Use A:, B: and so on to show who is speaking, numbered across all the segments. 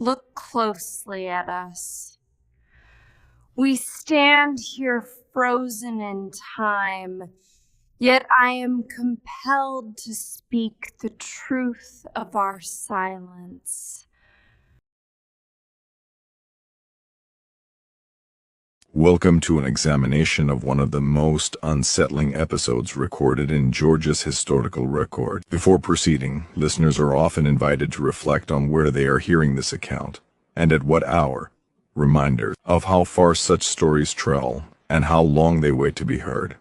A: Look closely at us. We stand here frozen in time, yet I am compelled to speak the truth of our silence.
B: Welcome to an examination of one of the most unsettling episodes recorded in Georgia's historical record. Before proceeding, listeners are often invited to reflect on where they are hearing this account, and at what hour. Reminders of how far such stories travel, and how long they wait to be heard.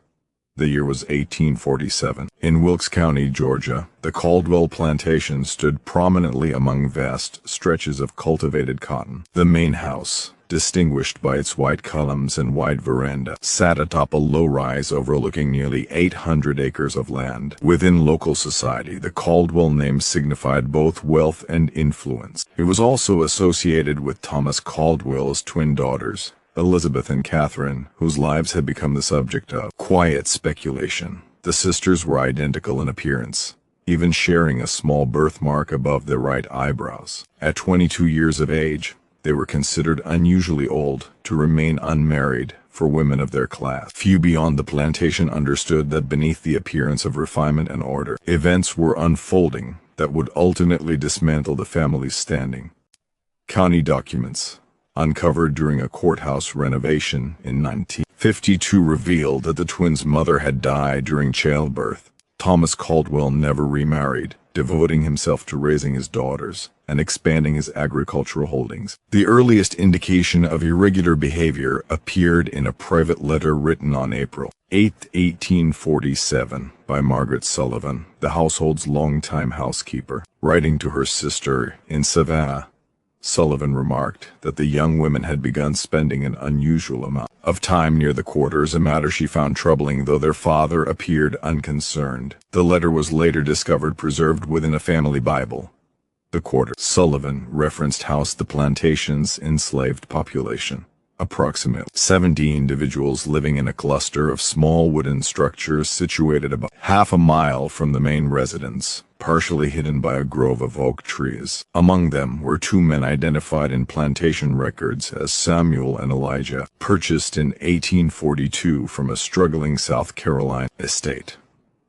B: The year was 1847. In Wilkes County, Georgia, the Caldwell plantation stood prominently among vast stretches of cultivated cotton. The main house, distinguished by its white columns and wide veranda, sat atop a low rise overlooking nearly 800 acres of land. Within local society, the Caldwell name signified both wealth and influence. It was also associated with Thomas Caldwell's twin daughters, Elizabeth and Catherine, whose lives had become the subject of quiet speculation. The sisters were identical in appearance, even sharing a small birthmark above their right eyebrows. At 22 years of age, they were considered unusually old to remain unmarried for women of their class. Few beyond the plantation understood that beneath the appearance of refinement and order, events were unfolding that would ultimately dismantle the family's standing. County documents, uncovered during a courthouse renovation in 1952, revealed that the twins' mother had died during childbirth. Thomas Caldwell never remarried, devoting himself to raising his daughters and expanding his agricultural holdings. The earliest indication of irregular behavior appeared in a private letter written on April 8, 1847, by Margaret Sullivan, the household's longtime housekeeper. Writing to her sister in Savannah, Sullivan remarked that the young women had begun spending an unusual amount of time near the quarters, a matter she found troubling, though their father appeared unconcerned. The letter was later discovered preserved within a family Bible. The quarter Sullivan referenced housed the plantation's enslaved population, approximately 70 individuals living in a cluster of small wooden structures situated about half a mile from the main residence, partially hidden by a grove of oak trees. Among them were two men identified in plantation records as Samuel and Elijah, purchased in 1842 from a struggling South Carolina estate.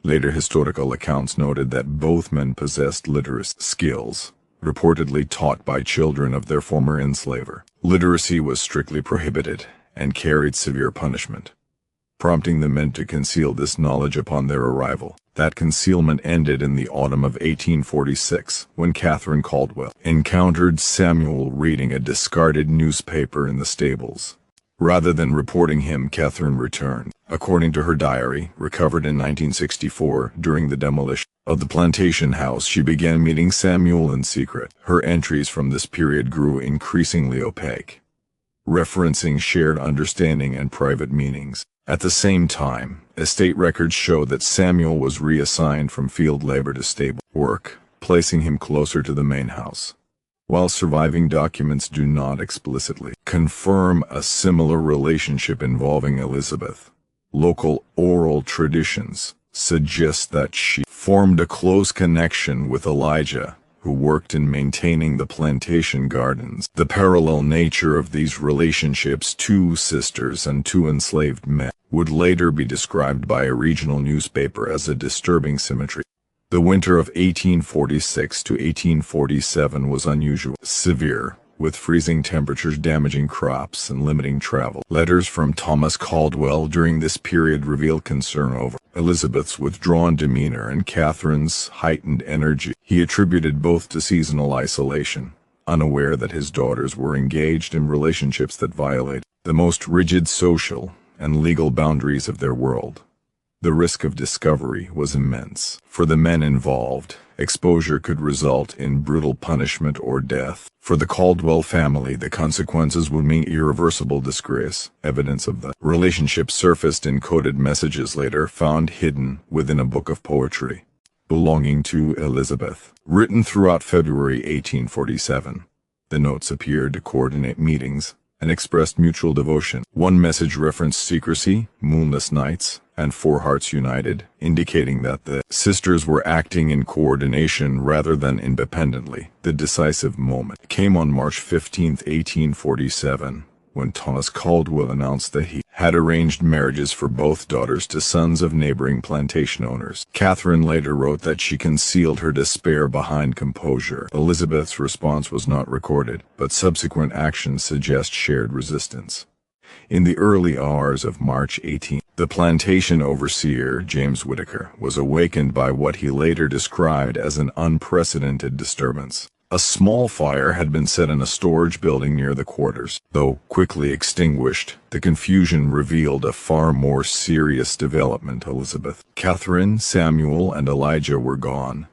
B: Later historical accounts noted that both men possessed literacy skills, reportedly taught by children of their former enslaver. Literacy was strictly prohibited and carried severe punishment, prompting the men to conceal this knowledge upon their arrival. That concealment ended in the autumn of 1846, when Catherine Caldwell encountered Samuel reading a discarded newspaper in the stables. Rather than reporting him, Catherine returned. According to her diary, recovered in 1964 during the demolition of the plantation house, she began meeting Samuel in secret. Her entries from this period grew increasingly opaque, referencing shared understanding and private meetings. At the same time, estate records show that Samuel was reassigned from field labor to stable work, placing him closer to the main house. While surviving documents do not explicitly confirm a similar relationship involving Elizabeth, local oral traditions suggest that she formed a close connection with Elijah, who worked in maintaining the plantation gardens. The parallel nature of these relationships, two sisters and two enslaved men, would later be described by a regional newspaper as a disturbing symmetry. The winter of 1846 to 1847 was unusually severe, with freezing temperatures damaging crops and limiting travel. Letters from Thomas Caldwell during this period revealed concern over Elizabeth's withdrawn demeanor and Catherine's heightened energy. He attributed both to seasonal isolation, unaware that his daughters were engaged in relationships that violated the most rigid social and legal boundaries of their world. The risk of discovery was immense. For the men involved, exposure could result in brutal punishment or death. For the Caldwell family, the consequences would mean irreversible disgrace. Evidence of the relationship surfaced in coded messages later found hidden within a book of poetry belonging to Elizabeth, written throughout February 1847. The notes appeared to coordinate meetings and expressed mutual devotion. One message referenced secrecy, moonless nights, and 4 hearts united, indicating that the sisters were acting in coordination rather than independently. The decisive moment came on March 15, 1847, when Thomas Caldwell announced that he had arranged marriages for both daughters to sons of neighboring plantation owners. Catherine later wrote that she concealed her despair behind composure. Elizabeth's response was not recorded, but subsequent actions suggest shared resistance. In the early hours of March 18, the plantation overseer, James Whittaker, was awakened by what he later described as an unprecedented disturbance. A small fire had been set in a storage building near the quarters. Though quickly extinguished, the confusion revealed a far more serious development. Elizabeth, Catherine, Samuel, and Elijah were gone.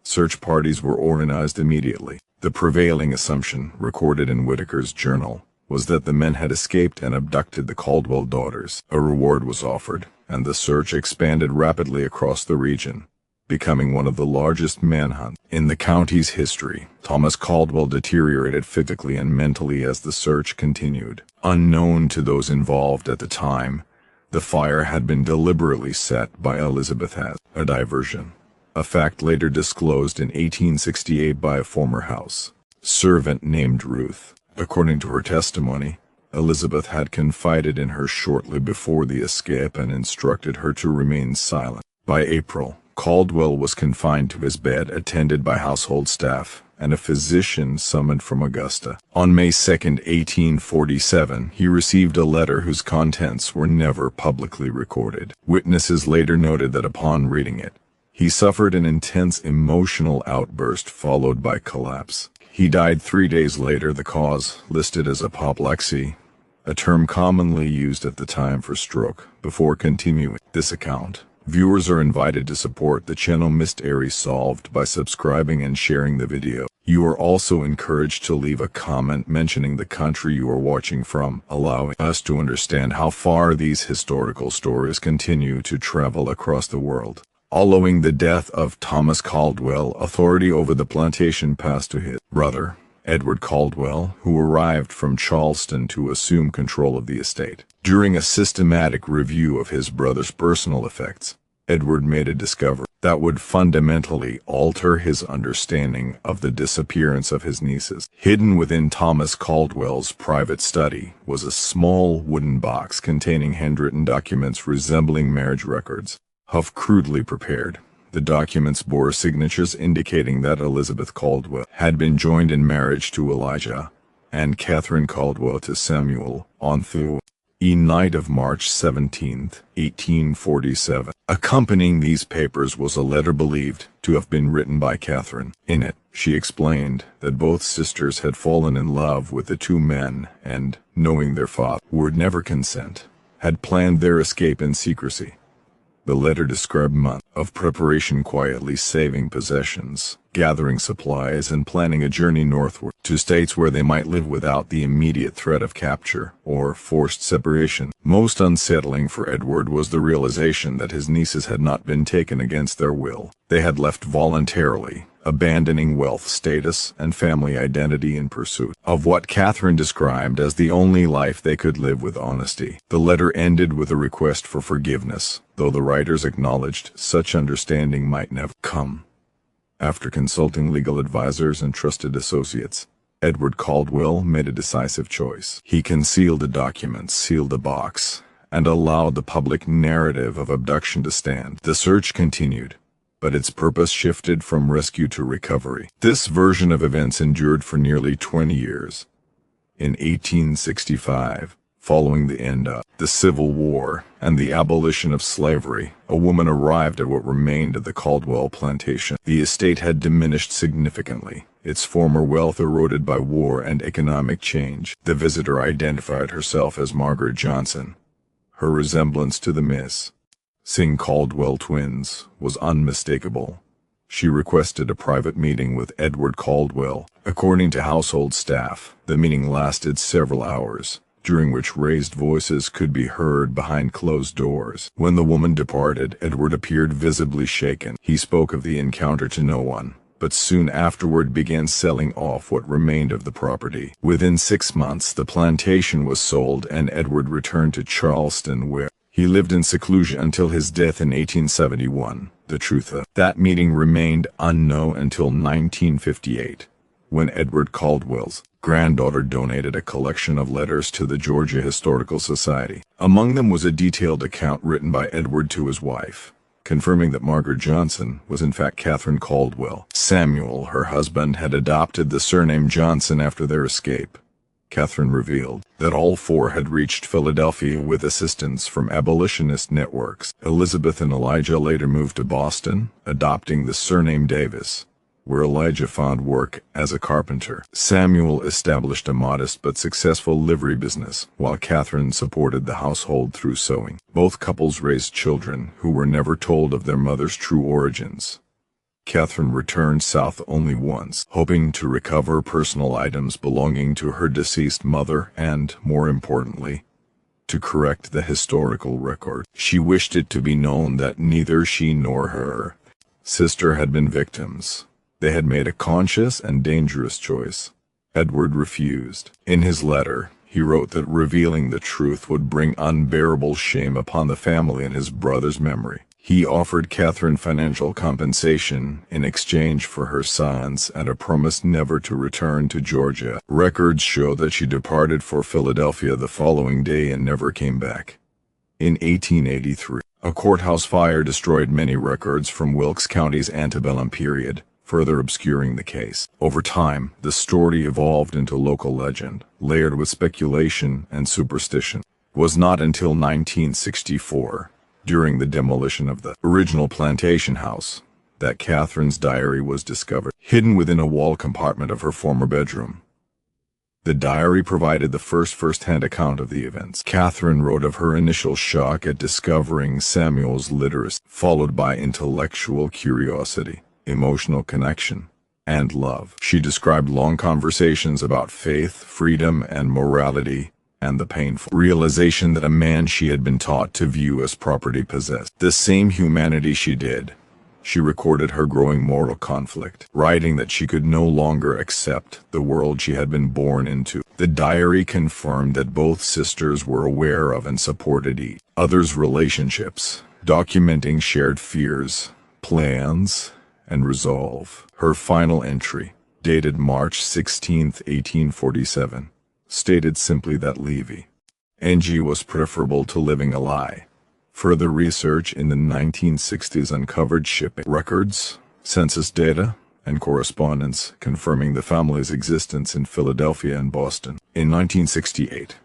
B: Search parties were organized immediately. The prevailing assumption, recorded in Whittaker's journal, was that the men had escaped and abducted the Caldwell daughters. A reward was offered, and the search expanded rapidly across the region, becoming one of the largest manhunts in the county's history. Thomas Caldwell deteriorated physically and mentally as the search continued. Unknown to those involved at the time, the fire had been deliberately set by Elizabeth as a diversion, a fact later disclosed in 1868 by a former house servant named Ruth. According to her testimony, Elizabeth had confided in her shortly before the escape and instructed her to remain silent. By April, Caldwell was confined to his bed, attended by household staff and a physician summoned from Augusta. On May 2, 1847, he received a letter whose contents were never publicly recorded. Witnesses later noted that upon reading it, he suffered an intense emotional outburst followed by collapse. He died 3 days later, the cause listed as apoplexy, a term commonly used at the time for stroke. Before continuing this account, viewers are invited to support the channel Mystery Solved by subscribing and sharing the video. You are also encouraged to leave a comment mentioning the country you are watching from, allowing us to understand how far these historical stories continue to travel across the world. Following the death of Thomas Caldwell, authority over the plantation passed to his brother, Edward Caldwell, who arrived from Charleston to assume control of the estate. During a systematic review of his brother's personal effects, Edward made a discovery that would fundamentally alter his understanding of the disappearance of his nieces. Hidden within Thomas Caldwell's private study was a small wooden box containing handwritten documents resembling marriage records. Huff crudely prepared, the documents bore signatures indicating that Elizabeth Caldwell had been joined in marriage to Elijah, and Catherine Caldwell to Samuel, on the night of March 17, 1847. Accompanying these papers was a letter believed to have been written by Catherine. In it, she explained that both sisters had fallen in love with the 2 men and, knowing their father would never consent, had planned their escape in secrecy. The letter described months of preparation, quietly saving possessions, gathering supplies, and planning a journey northward to states where they might live without the immediate threat of capture or forced separation. Most unsettling for Edward was the realization that his nieces had not been taken against their will. They had left voluntarily, abandoning wealth, status, and family identity in pursuit of what Catherine described as the only life they could live with honesty. The letter ended with a request for forgiveness, though the writers acknowledged such understanding might never come. After consulting legal advisors and trusted associates, Edward Caldwell made a decisive choice. He concealed the documents, sealed the box, and allowed the public narrative of abduction to stand. The search continued, but its purpose shifted from rescue to recovery. This version of events endured for nearly 20 years. In 1865, following the end of the Civil War and the abolition of slavery, a woman arrived at what remained of the Caldwell plantation. The estate had diminished significantly, its former wealth eroded by war and economic change. The visitor identified herself as Margaret Johnson. Her resemblance to the Miss Caldwell twins was unmistakable. She requested a private meeting with Edward Caldwell. According to household staff, the meeting lasted several hours, during which raised voices could be heard behind closed doors. When the woman departed, Edward appeared visibly shaken. He spoke of the encounter to no one, but soon afterward began selling off what remained of the property. Within 6 months, the plantation was sold and Edward returned to Charleston, where He lived in seclusion until his death in 1871. The truth of that meeting remained unknown until 1958, when Edward Caldwell's granddaughter donated a collection of letters to the Georgia Historical Society. Among them was a detailed account written by Edward to his wife, confirming that Margaret Johnson was in fact Catherine Caldwell. Samuel, her husband, had adopted the surname Johnson after their escape. Catherine revealed that all four had reached Philadelphia with assistance from abolitionist networks. Elizabeth and Elijah later moved to Boston, adopting the surname Davis, where Elijah found work as a carpenter. Samuel established a modest but successful livery business, while Catherine supported the household through sewing. Both couples raised children who were never told of their mother's true origins. Catherine returned south only once, hoping to recover personal items belonging to her deceased mother and, more importantly, to correct the historical record. She wished it to be known that neither she nor her sister had been victims. They had made a conscious and dangerous choice. Edward refused. In his letter, he wrote that revealing the truth would bring unbearable shame upon the family and his brother's memory. He offered Catherine financial compensation in exchange for her sons and a promise never to return to Georgia. Records show that she departed for Philadelphia the following day and never came back. In 1883, a courthouse fire destroyed many records from Wilkes County's Antebellum period, further obscuring the case. Over time, the story evolved into local legend, layered with speculation and superstition. It was not until 1964, during the demolition of the original plantation house, that Catherine's diary was discovered, hidden within a wall compartment of her former bedroom. The diary provided the first-hand account of the events. Catherine wrote of her initial shock at discovering Samuel's literacy, followed by intellectual curiosity, emotional connection, and love. She described long conversations about faith, freedom, and morality, and the painful realization that a man she had been taught to view as property possessed the same humanity she did. She recorded her growing moral conflict, writing that she could no longer accept the world she had been born into. The diary confirmed that both sisters were aware of and supported each other's relationships, documenting shared fears, plans, and resolve. Her final entry, dated March 16, 1847, stated simply that leaving was preferable to living a lie. Further research in the 1960s uncovered shipping records, census data, and correspondence confirming the family's existence in Philadelphia and Boston. In 1968,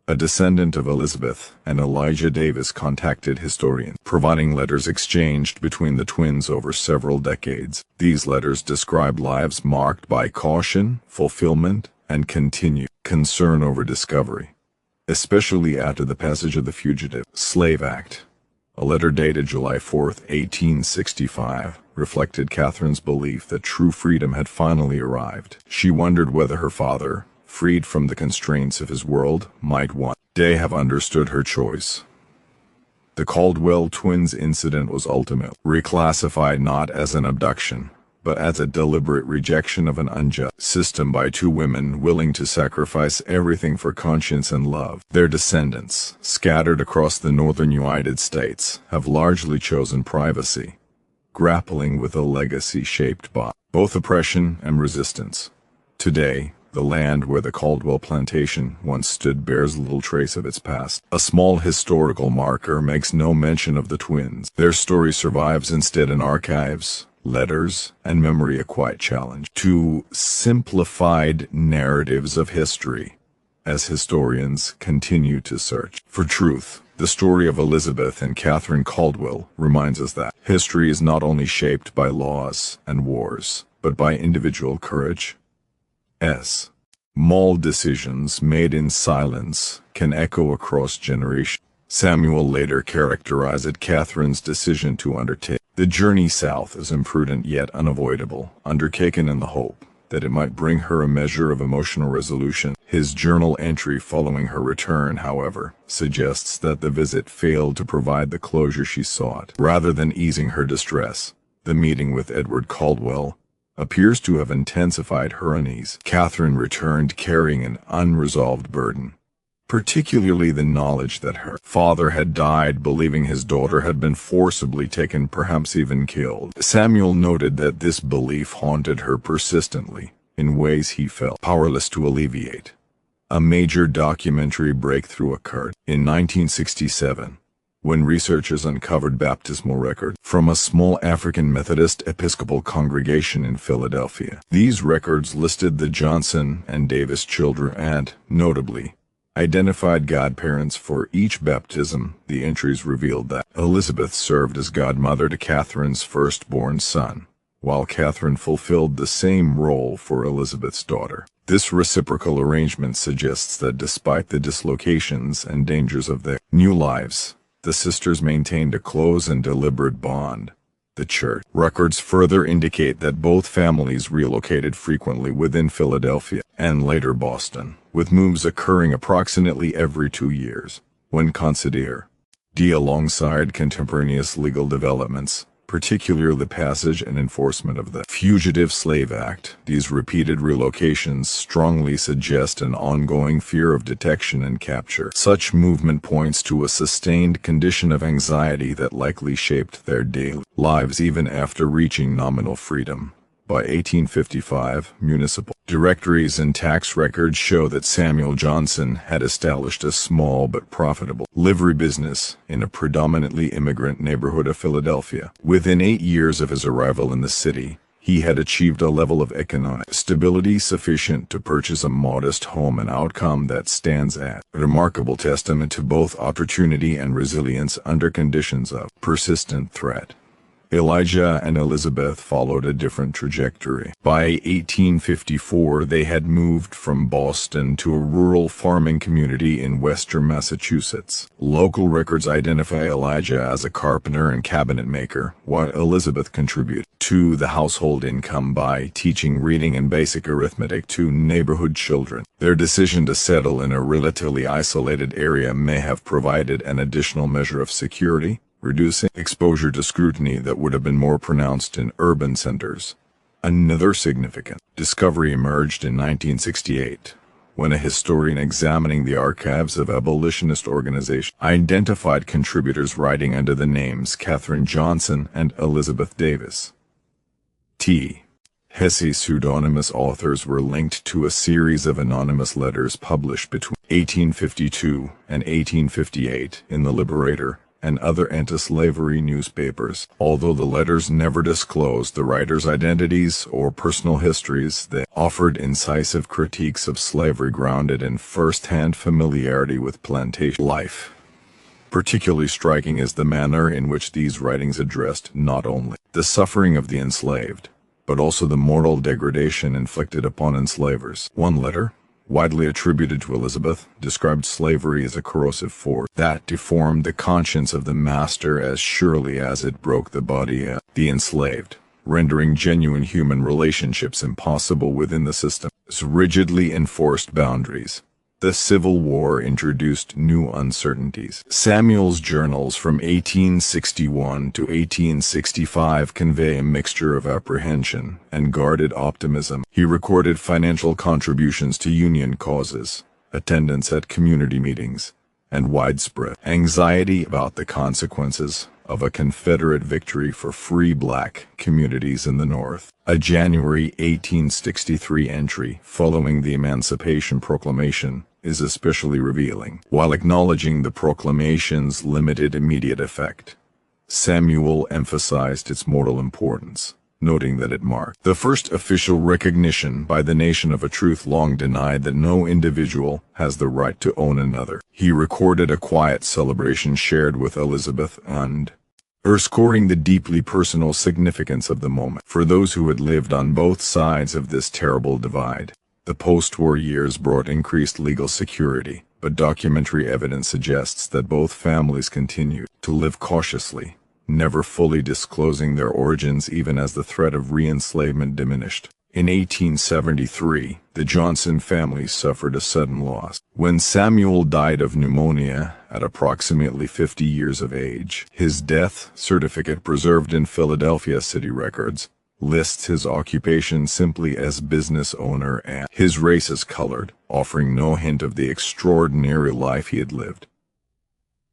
B: a descendant of Elizabeth and Elijah Davis contacted historians, providing letters exchanged between the twins over several decades. These letters described lives marked by caution, fulfillment, and continued concern over discovery, especially after the passage of the Fugitive Slave Act. A letter dated July 4, 1865, reflected Catherine's belief that true freedom had finally arrived. She wondered whether her father, freed from the constraints of his world, might one day have understood her choice. The Caldwell twins incident was ultimately reclassified not as an abduction, but as a deliberate rejection of an unjust system by two women willing to sacrifice everything for conscience and love. Their descendants, scattered across the northern United States, have largely chosen privacy, grappling with a legacy shaped by both oppression and resistance. Today, the land where the Caldwell plantation once stood bears little trace of its past. A small historical marker makes no mention of the twins. Their story survives instead in archives, letters, and memory, a quiet challenge to simplified narratives of history as historians continue to search for truth. The story of Elizabeth and Catherine Caldwell reminds us that history is not only shaped by laws and wars, but by individual courage. Small decisions made in silence can echo across generations. Samuel later characterized Catherine's decision to undertake the journey south as imprudent yet unavoidable, undertaken in the hope that it might bring her a measure of emotional resolution. His journal entry following her return, however, suggests that the visit failed to provide the closure she sought. Rather than easing her distress, the meeting with Edward Caldwell appears to have intensified her unease. Catherine returned carrying an unresolved burden, particularly the knowledge that her father had died believing his daughter had been forcibly taken, perhaps even killed. Samuel noted that this belief haunted her persistently, in ways he felt powerless to alleviate. A major documentary breakthrough occurred in 1967, when researchers uncovered baptismal records from a small African Methodist Episcopal congregation in Philadelphia. These records listed the Johnson and Davis children and, notably, identified godparents for each baptism. The entries revealed that Elizabeth served as godmother to Catherine's firstborn son, while Catherine fulfilled the same role for Elizabeth's daughter. This reciprocal arrangement suggests that despite the dislocations and dangers of their new lives, the sisters maintained a close and deliberate bond. The church records further indicate that both families relocated frequently within Philadelphia and later Boston, with moves occurring approximately every 2 years. When considered alongside contemporaneous legal developments, particularly the passage and enforcement of the Fugitive Slave Act, these repeated relocations strongly suggest an ongoing fear of detection and capture. Such movement points to a sustained condition of anxiety that likely shaped their daily lives even after reaching nominal freedom. By 1855, municipal directories and tax records show that Samuel Johnson had established a small but profitable livery business in a predominantly immigrant neighborhood of Philadelphia. Within 8 years of his arrival in the city, he had achieved a level of economic stability sufficient to purchase a modest home, an outcome that stands as a remarkable testament to both opportunity and resilience under conditions of persistent threat. Elijah and Elizabeth followed a different trajectory. By 1854, they had moved from Boston to a rural farming community in western Massachusetts. Local records identify Elijah as a carpenter and cabinet maker, while Elizabeth contributed to the household income by teaching reading and basic arithmetic to neighborhood children. Their decision to settle in a relatively isolated area may have provided an additional measure of security, reducing exposure to scrutiny that would have been more pronounced in urban centers. Another significant discovery emerged in 1968, when a historian examining the archives of abolitionist organizations identified contributors writing under the names Catherine Johnson and Elizabeth Davis. Hesse pseudonymous authors were linked to a series of anonymous letters published between 1852 and 1858 in The Liberator and other anti-slavery newspapers. Although the letters never disclosed the writers' identities or personal histories, they offered incisive critiques of slavery grounded in first-hand familiarity with plantation life. Particularly striking is the manner in which these writings addressed not only the suffering of the enslaved, but also the moral degradation inflicted upon enslavers. One letter, widely attributed to Elizabeth, described slavery as a corrosive force that deformed the conscience of the master as surely as it broke the body of the enslaved, rendering genuine human relationships impossible within the system's rigidly enforced boundaries. The Civil War introduced new uncertainties. Samuel's journals from 1861 to 1865 convey a mixture of apprehension and guarded optimism. He recorded financial contributions to Union causes, attendance at community meetings, and widespread anxiety about the consequences of a Confederate victory for free black communities in the North. A January 1863 entry following the Emancipation Proclamation is especially revealing. While acknowledging the proclamation's limited immediate effect, Samuel emphasized its moral importance, noting that it marked the first official recognition by the nation of a truth long denied, that no individual has the right to own another. He recorded a quiet celebration shared with Elizabeth underscoring the deeply personal significance of the moment for those who had lived on both sides of this terrible divide. The post-war years brought increased legal security, but documentary evidence suggests that both families continued to live cautiously, never fully disclosing their origins even as the threat of re-enslavement diminished. In 1873, the Johnson family suffered a sudden loss. When Samuel died of pneumonia at approximately 50 years of age, his death certificate preserved in Philadelphia city records lists his occupation simply as business owner and his race as colored, offering no hint of the extraordinary life he had lived.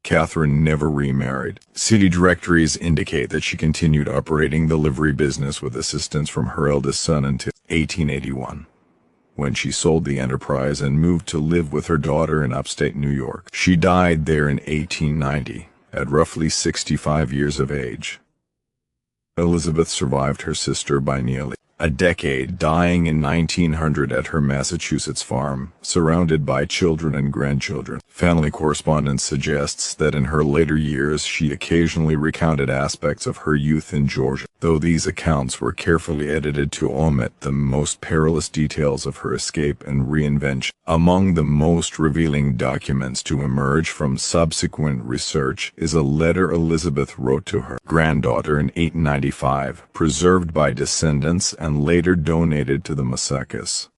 B: Catherine never remarried. City directories indicate that she continued operating the livery business with assistance from her eldest son until 1881, when she sold the enterprise and moved to live with her daughter in upstate New York. She died there in 1890, at roughly 65 years of age. Elizabeth survived her sister by nearly a decade, dying in 1900 at her Massachusetts farm, surrounded by children and grandchildren. Family correspondence suggests that in her later years she occasionally recounted aspects of her youth in Georgia, though these accounts were carefully edited to omit the most perilous details of her escape and reinvention. Among the most revealing documents to emerge from subsequent research is a letter Elizabeth wrote to her granddaughter in 1895, preserved by descendants and later donated to the Massachusetts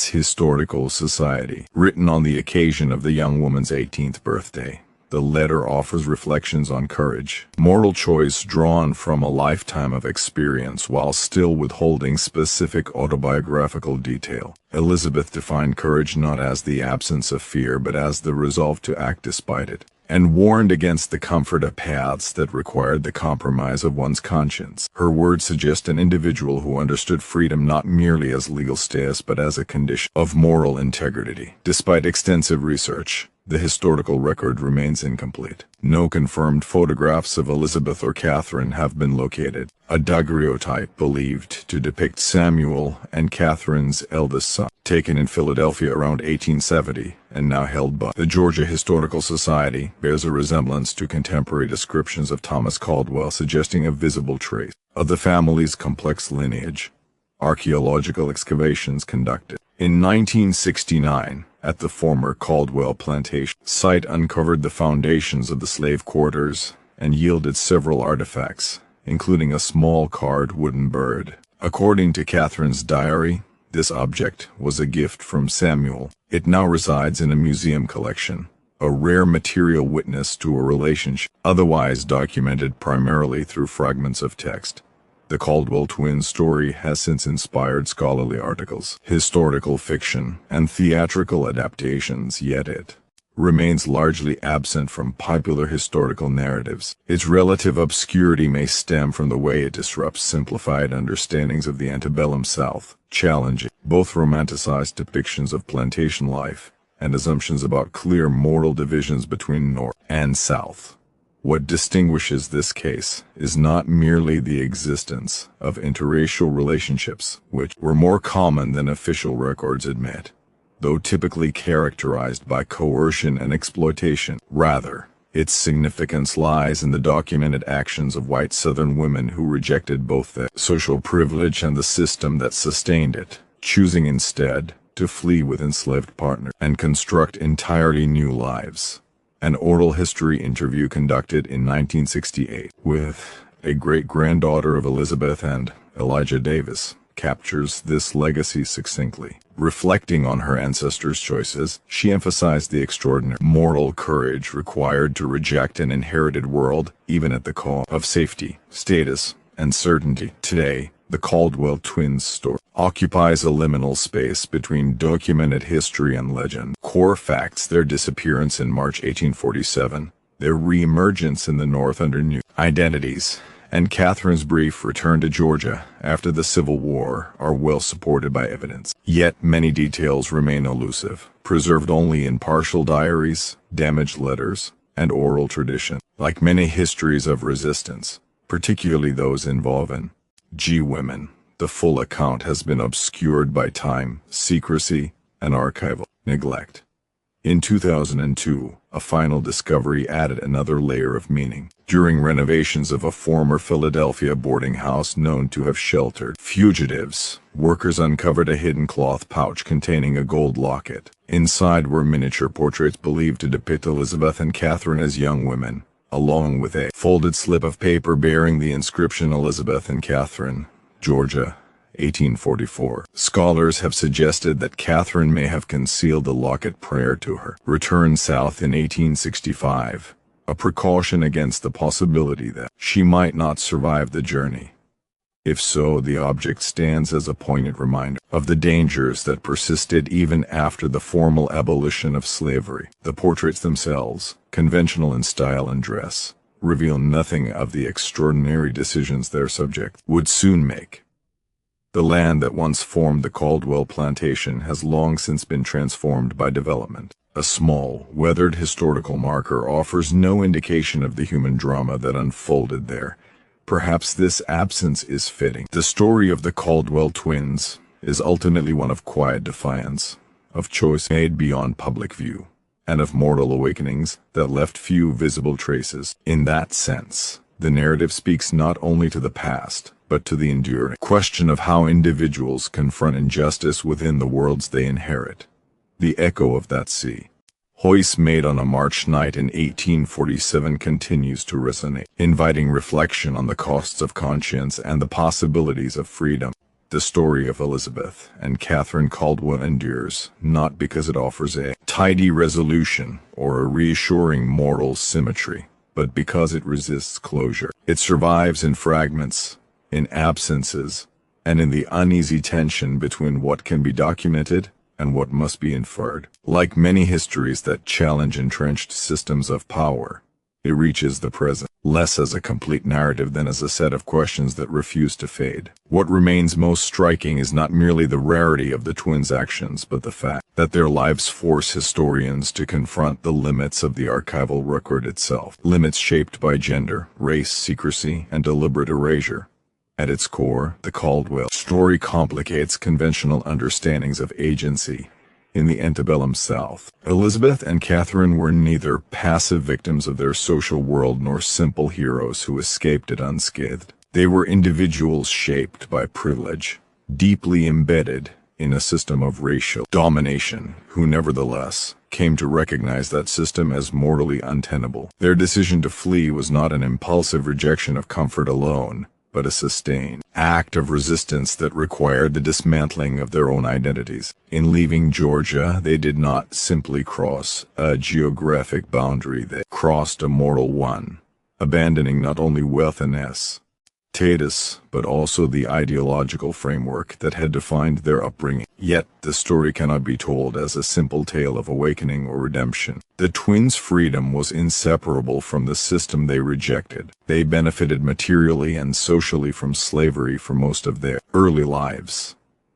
B: Historical Society. Written on the occasion of the young woman's 18th birthday, the letter offers reflections on courage, moral choice drawn from a lifetime of experience while still withholding specific autobiographical detail. Elizabeth defined courage not as the absence of fear but as the resolve to act despite it, and warned against the comfort of paths that required the compromise of one's conscience. Her words suggest an individual who understood freedom not merely as legal status but as a condition of moral integrity. Despite extensive research, the historical record remains incomplete. No confirmed photographs of Elizabeth or Catherine have been located. A daguerreotype believed to depict Samuel and Catherine's eldest son, taken in Philadelphia around 1870 and now held by the Georgia Historical Society, bears a resemblance to contemporary descriptions of Thomas Caldwell, suggesting a visible trace of the family's complex lineage. Archaeological excavations conducted in 1969 at the former Caldwell plantation site uncovered the foundations of the slave quarters and yielded several artifacts, including a small carved wooden bird. According to Catherine's diary, this object was a gift from Samuel. It now resides in a museum collection, a rare material witness to a relationship otherwise documented primarily through fragments of text. The Caldwell twins' story has since inspired scholarly articles, historical fiction, and theatrical adaptations, yet it remains largely absent from popular historical narratives. Its relative obscurity may stem from the way it disrupts simplified understandings of the antebellum South, challenging both romanticized depictions of plantation life and assumptions about clear moral divisions between North and South. What distinguishes this case is not merely the existence of interracial relationships, which were more common than official records admit, though typically characterized by coercion and exploitation. Rather, its significance lies in the documented actions of white Southern women who rejected both the social privilege and the system that sustained it, choosing instead to flee with enslaved partners and construct entirely new lives. An oral history interview conducted in 1968 with a great-granddaughter of Elizabeth and Elijah Davis captures this legacy succinctly. Reflecting on her ancestors' choices, she emphasized the extraordinary moral courage required to reject an inherited world, even at the cost of safety, status, and certainty. Today, the Caldwell twins' story occupies a liminal space between documented history and legend. Core facts: their disappearance in March 1847, their re-emergence in the North under new identities, and Catherine's brief return to Georgia after the Civil War are well supported by evidence. Yet many details remain elusive, preserved only in partial diaries, damaged letters, and oral tradition. Like many histories of resistance, particularly those involving women, the full account has been obscured by time, secrecy, and archival neglect. In 2002, a final discovery added another layer of meaning. During renovations of a former Philadelphia boarding house known to have sheltered fugitives, workers uncovered a hidden cloth pouch containing a gold locket. Inside were miniature portraits believed to depict Elizabeth and Catherine as young women, along with a folded slip of paper bearing the inscription "Elizabeth and Catherine, Georgia, 1844. Scholars have suggested that Catherine may have concealed the locket prior to her return south in 1865, a precaution against the possibility that she might not survive the journey. If so, the object stands as a poignant reminder of the dangers that persisted even after the formal abolition of slavery. The portraits themselves, conventional in style and dress, reveal nothing of the extraordinary decisions their subject would soon make. The land that once formed the Caldwell plantation has long since been transformed by development. A small, weathered historical marker offers no indication of the human drama that unfolded there. Perhaps this absence is fitting. The story of the Caldwell twins is ultimately one of quiet defiance, of choice made beyond public view, and of mortal awakenings that left few visible traces. In that sense, the narrative speaks not only to the past, but to the enduring question of how individuals confront injustice within the worlds they inherit. The echo of that sea hoist made on a March night in 1847 continues to resonate, inviting reflection on the costs of conscience and the possibilities of freedom. The story of Elizabeth and Catherine Caldwell endures, not because it offers a tidy resolution or a reassuring moral symmetry, but because it resists closure. It survives in fragments, in absences, and in the uneasy tension between what can be documented and what must be inferred. Like many histories that challenge entrenched systems of power, it reaches the present, less as a complete narrative than as a set of questions that refuse to fade. What remains most striking is not merely the rarity of the twins' actions, but the fact that their lives force historians to confront the limits of the archival record itself, limits shaped by gender, race, secrecy, and deliberate erasure. At its core, the Caldwell story complicates conventional understandings of agency. In the antebellum South, Elizabeth and Catherine were neither passive victims of their social world nor simple heroes who escaped it unscathed. They were individuals shaped by privilege, deeply embedded in a system of racial domination, who nevertheless came to recognize that system as mortally untenable. Their decision to flee was not an impulsive rejection of comfort alone, but a sustained act of resistance that required the dismantling of their own identities. In leaving Georgia, they did not simply cross a geographic boundary, they crossed a moral one, abandoning not only wealth and status, but also the ideological framework that had defined their upbringing. Yet, the story cannot be told as a simple tale of awakening or redemption. The twins' freedom was inseparable from the system they rejected. They benefited materially and socially from slavery for most of their early lives,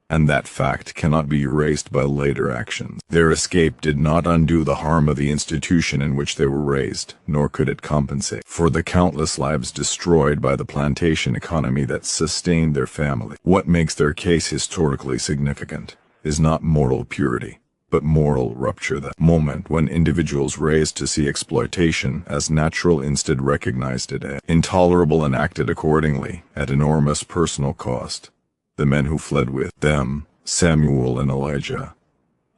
B: and that fact cannot be erased by later actions. Their escape did not undo the harm of the institution in which they were raised, nor could it compensate for the countless lives destroyed by the plantation economy that sustained their family. What makes their case historically significant is not moral purity, but moral rupture. The moment when individuals raised to see exploitation as natural instead recognized it as intolerable and acted accordingly, at enormous personal cost. The men who fled with them, Samuel and Elijah,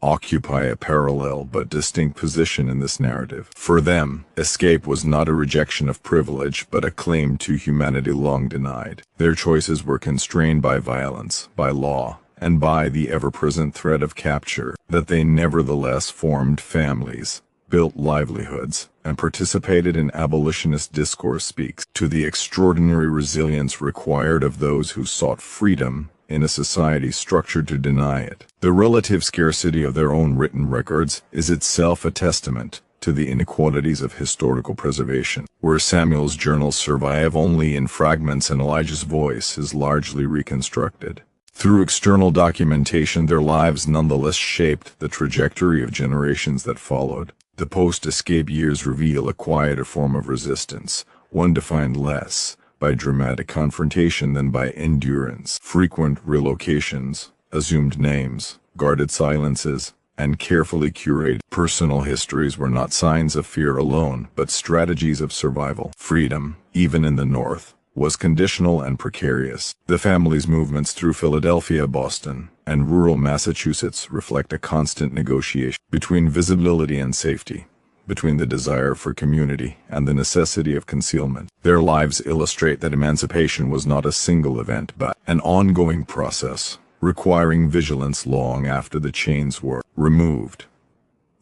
B: occupy a parallel but distinct position in this narrative. For them, escape was not a rejection of privilege, but a claim to humanity long denied. Their choices were constrained by violence, by law, and by the ever-present threat of capture, that they nevertheless formed families, built livelihoods, and participated in abolitionist discourse speaks to the extraordinary resilience required of those who sought freedom in a society structured to deny it. The relative scarcity of their own written records is itself a testament to the inequalities of historical preservation. Where Samuel's journals survive only in fragments and Elijah's voice is largely reconstructed. Through external documentation, their lives nonetheless shaped the trajectory of generations that followed. The post-escape years reveal a quieter form of resistance, one defined less by dramatic confrontation than by endurance. Frequent relocations, assumed names, guarded silences, and carefully curated personal histories were not signs of fear alone, but strategies of survival. Freedom, even in the North, was conditional and precarious. The family's movements through Philadelphia, Boston, and rural Massachusetts reflect a constant negotiation between visibility and safety, between the desire for community and the necessity of concealment. Their lives illustrate that emancipation was not a single event, but an ongoing process, requiring vigilance long after the chains were removed.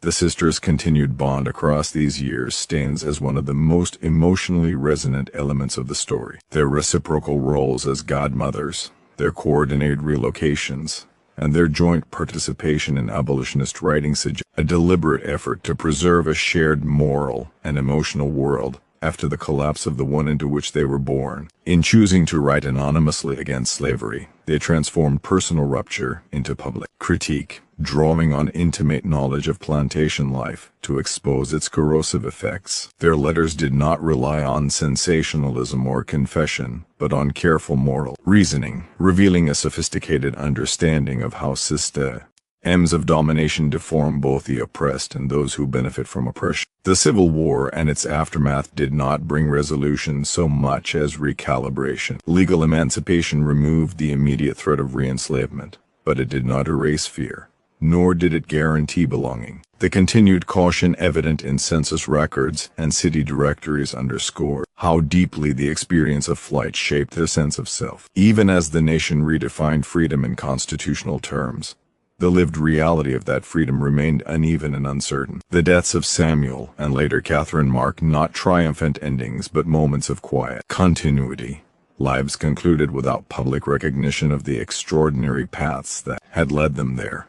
B: The sisters' continued bond across these years stands as one of the most emotionally resonant elements of the story. Their reciprocal roles as godmothers, their coordinated relocations, and their joint participation in abolitionist writing suggest a deliberate effort to preserve a shared moral and emotional world after the collapse of the one into which they were born. In choosing to write anonymously against slavery, they transformed personal rupture into public critique, drawing on intimate knowledge of plantation life to expose its corrosive effects. Their letters did not rely on sensationalism or confession, but on careful moral reasoning, revealing a sophisticated understanding of how systems of domination deform both the oppressed and those who benefit from oppression. The Civil War and its aftermath did not bring resolution so much as recalibration. Legal emancipation removed the immediate threat of re-enslavement, but it did not erase fear, nor did it guarantee belonging. The continued caution evident in census records and city directories underscored how deeply the experience of flight shaped their sense of self. Even as the nation redefined freedom in constitutional terms, the lived reality of that freedom remained uneven and uncertain. The deaths of Samuel and later Catherine mark not triumphant endings but moments of quiet continuity. Lives concluded without public recognition of the extraordinary paths that had led them there.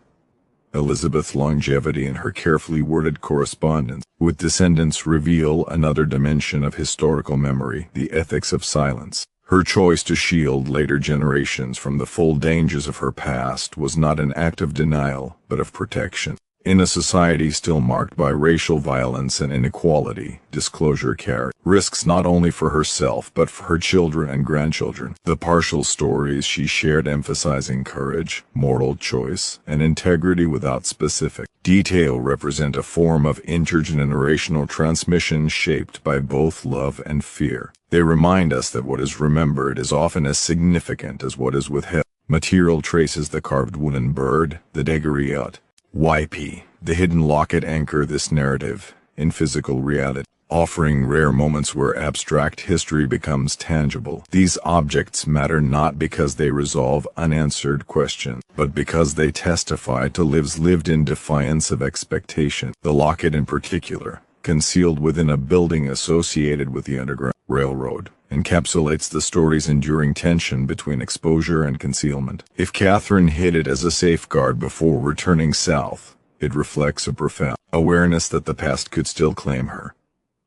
B: Elizabeth's longevity and her carefully worded correspondence with descendants reveal another dimension of historical memory, the ethics of silence. Her choice to shield later generations from the full dangers of her past was not an act of denial, but of protection. In a society still marked by racial violence and inequality, disclosure carried risks not only for herself but for her children and grandchildren. The partial stories she shared emphasizing courage, moral choice, and integrity without specific detail represent a form of intergenerational transmission shaped by both love and fear. They remind us that what is remembered is often as significant as what is withheld. Material traces: the carved wooden bird, the daguerreotype, the hidden locket anchor this narrative in physical reality, offering rare moments where abstract history becomes tangible. These objects matter not because they resolve unanswered questions, but because they testify to lives lived in defiance of expectation. The locket in particular, concealed within a building associated with the Underground Railroad, encapsulates the story's enduring tension between exposure and concealment. If Catherine hid it as a safeguard before returning south, it reflects a profound awareness that the past could still claim her,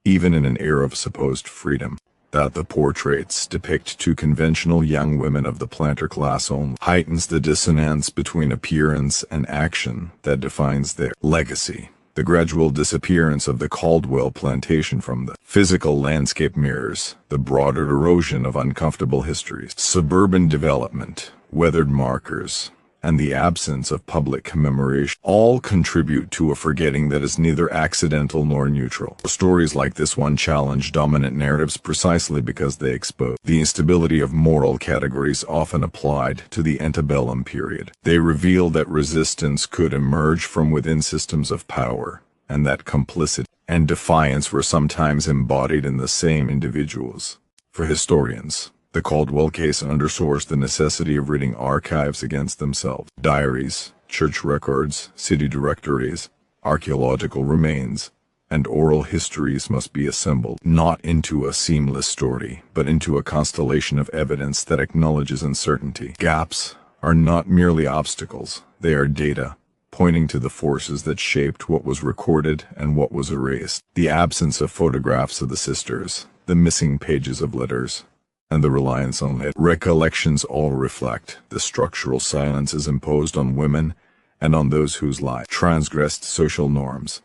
B: even in an era of supposed freedom. That the portraits depict two conventional young women of the planter class only heightens the dissonance between appearance and action that defines their legacy. The gradual disappearance of the Caldwell plantation from the physical landscape mirrors the broader erosion of uncomfortable histories. Suburban development, weathered markers, and the absence of public commemoration all contribute to a forgetting that is neither accidental nor neutral. Stories like this one challenge dominant narratives precisely because they expose the instability of moral categories often applied to the antebellum period. They reveal that resistance could emerge from within systems of power, and that complicity and defiance were sometimes embodied in the same individuals. For historians, the Caldwell case underscores the necessity of ridding archives against themselves. Diaries, church records, city directories, archaeological remains, and oral histories must be assembled, not into a seamless story, but into a constellation of evidence that acknowledges uncertainty. Gaps are not merely obstacles, they are data, pointing to the forces that shaped what was recorded and what was erased. The absence of photographs of the sisters, the missing pages of letters, and the reliance on recollections all reflect the structural silences imposed on women and on those whose lives transgressed social norms.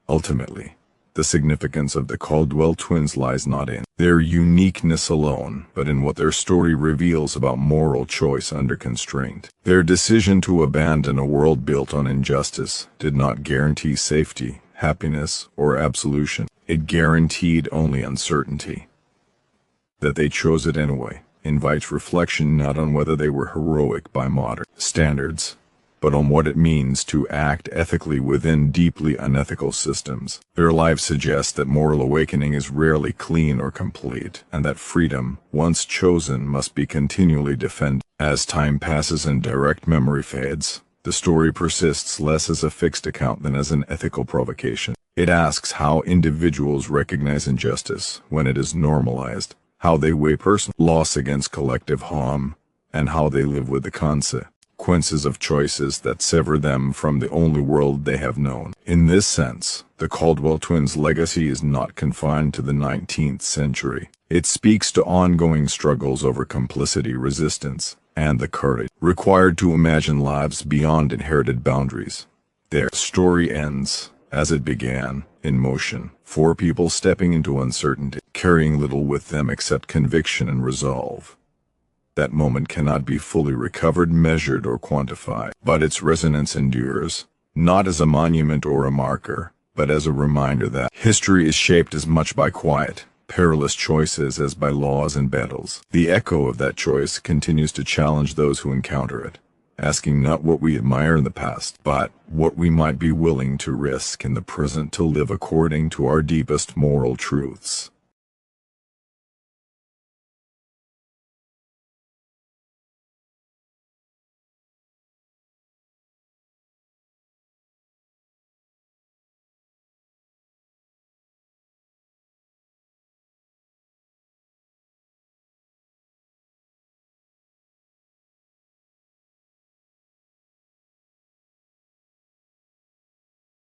B: Ultimately, the significance of the Caldwell twins lies not in their uniqueness alone, but in what their story reveals about moral choice under constraint. Their decision to abandon a world built on injustice did not guarantee safety, happiness, or absolution. It guaranteed only uncertainty. That they chose it anyway invites reflection not on whether they were heroic by modern standards, but on what it means to act ethically within deeply unethical systems. Their lives suggest that moral awakening is rarely clean or complete, and that freedom, once chosen, must be continually defended. As time passes and direct memory fades, The story persists less as a fixed account than as an ethical provocation. It asks how individuals recognize injustice when it is normalized, how they weigh personal loss against collective harm, and how they live with the consequences of choices that sever them from the only world they have known. In this sense, the Caldwell twins' legacy is not confined to the 19th century. It speaks to ongoing struggles over complicity, resistance, and the courage required to imagine lives beyond inherited boundaries. Their story ends, as it began, in motion, four people stepping into uncertainty, carrying little with them except conviction and resolve. That moment cannot be fully recovered, measured, or quantified, but its resonance endures, not as a monument or a marker, but as a reminder that history is shaped as much by quiet, perilous choices as by laws and battles. The echo of that choice continues to challenge those who encounter it, asking not what we admire in the past, but what we might be willing to risk in the present to live according to our deepest moral truths.